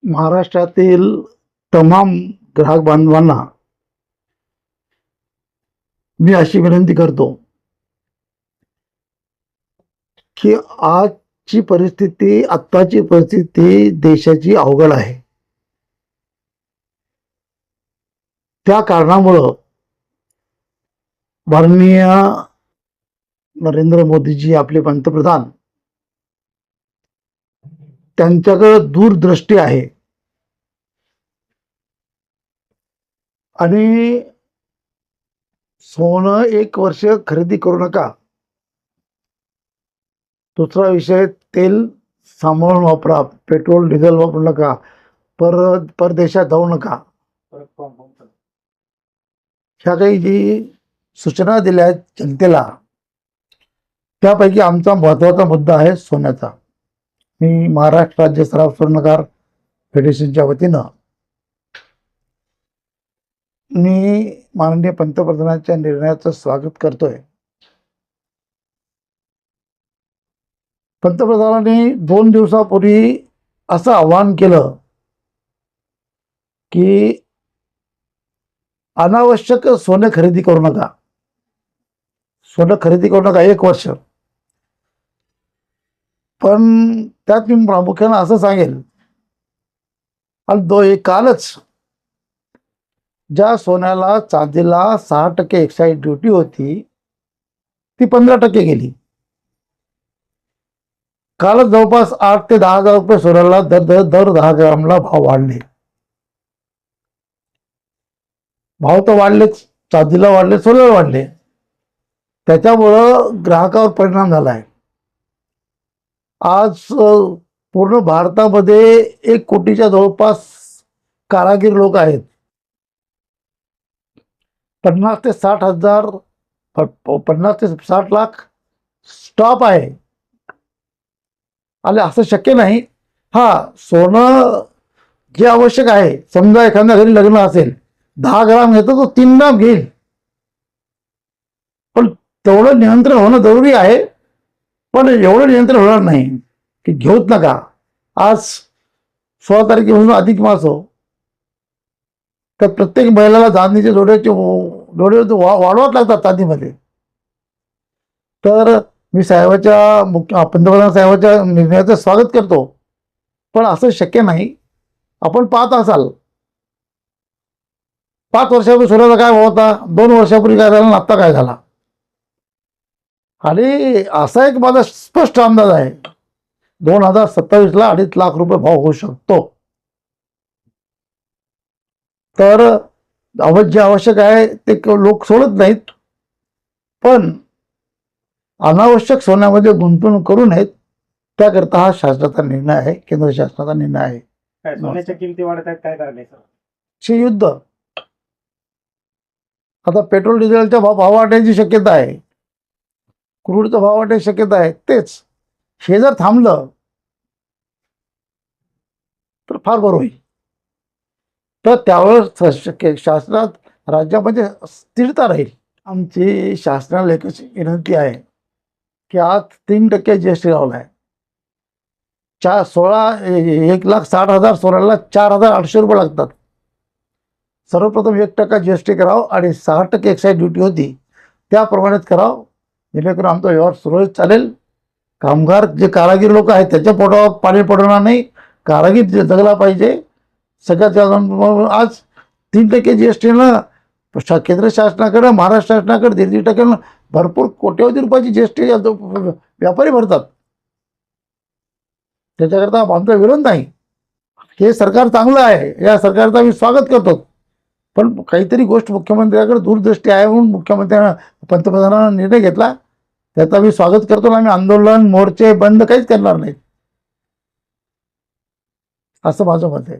महाराष्ट्रातील तमाम ग्राहक बांधवांना मी अशी विनंती करतो की आजची परिस्थिती, आत्ताची परिस्थिती देशाची अवघड आहे. त्या कारणामुळं माननीय नरेंद्र मोदीजी आपले पंतप्रधान, त्यांच्याकडे दूरदृष्टी आहे आणि सोनं 1 वर्ष खरेदी करू नका. दुसरा विषय, तेल सांभाळून वापरा, पेट्रोल डिझेल वापरू नका, परदेशात जाऊ नका. ह्या काही जी सूचना दिल्या आहेत जनतेला, त्यापैकी आमचा महत्त्वाचा मुद्दा आहे सोन्याचा. मी महाराष्ट्र राज्य सराफ स्वर्णकार फेडरेशनच्या वतीनं मी माननीय पंतप्रधानांच्या निर्णयाचं स्वागत करतोय. पंतप्रधानांनी 2 दिवसापूर्वी असं आवाहन केलं की अनावश्यक सोने खरेदी करू नका, सोनं खरेदी करू नका 1 वर्ष. पण त्यात मी प्रामुख्यानं असं सांगेल, कालच ज्या सोन्याला, चांदीला 6% एक्साईज ड्युटी होती, ती 15% गेली. कालच जवळपास 8 ते 10 हजार रुपये सोन्याला दर 10 ग्रामला भाव वाढले. भाव तर वाढलेच, चांदीला वाढले, सोन्याला वाढले. त्याच्यामुळं ग्राहकावर परिणाम झाला आहे. आज पूर्ण भारतामध्ये 1 कोटीच्या जवळपास कारागीर लोक आहेत. 50 ते 60 हजार, 50 ते 60 लाख स्टॉप आहे. आणि असं शक्य नाही. सोनं जे आवश्यक आहे, समजा एखाद्या घरी लग्न असेल, 10 ग्राम घेतो तो 3 ग्राम घेईल, पण तेवढं नियंत्रण होणं जरुरी आहे. पण एवढं नियंत्रण होणार नाही की घेऊच नका. आज 16 तारखेपासून अधिक मास हो, तर प्रत्येक महिलाला चांदीचे जोडे वाढवाच लागतात चांदीमध्ये. तर मी पंतप्रधान साहेबाच्या निर्णयाचं स्वागत करतो. पण असं शक्य नाही. आपण पाहत असाल, 5 वर्षापूर्वी सोन्याचा काय भाव होता, 2 वर्षापूर्वी काय झाला, आत्ता काय झाला. आणि असा एक माझा स्पष्ट अंदाज आहे, 2027ला 2.5 लाख रुपये भाव होऊ शकतो. तर जे आवश्यक आहे ते लोक सोडत नाहीत, पण अनावश्यक सोन्यामध्ये गुंतवणूक करू नयेत, त्याकरता हा शासनाचा निर्णय आहे, केंद्र शासनाचा निर्णय आहे. सोन्याच्या किमती वाढत आहेत, काय करायचं? हे युद्ध. आता पेट्रोल डिझेलचा भाव वाढण्याची शक्यता आहे, क्रूडचा भाव वाढण्याची शक्यता आहे. तेच हे जर थांबलं तर फार बरं होईल. तर त्यावेळेस शासनात, राज्यामध्ये स्थिरता राहील. आमची शासनाला एकच विनंती आहे की आज 3% GST लावला आहे. 1,60,000 सोन्याला 4,800 रुपये लागतात. सर्वप्रथम 1% GST करावं आणि 6% एक्साईज ड्युटी होती त्याप्रमाणेच करावं, जेणेकरून आमचा व्यवहार सुरळीत चालेल. कामगार, जे कारागीर लोक आहेत, त्याच्या पोटावर पाणी पडणार नाही. कारागीर जगला पाहिजे. सगळ्यात आज 3% GST केंद्र शासनाकडे, महाराष्ट्र शासनाकडे 1.5% भरपूर कोट्यवधी रुपयाची GST व्यापारी भरतात. त्याच्याकरता आमचा विरोध नाही. हे सरकार चांगलं आहे, या सरकारचा मी स्वागत करतो. पण काहीतरी गोष्ट मुख्यमंत्र्याकडे दूरदृष्टी आहे म्हणून मुख्यमंत्र्यांना, पंतप्रधानांना निर्णय घेतला, त्याचा मी स्वागत करतो. आम्ही आंदोलन, मोर्चे बंद काहीच करणार नाहीत, असं माझं मत आहे.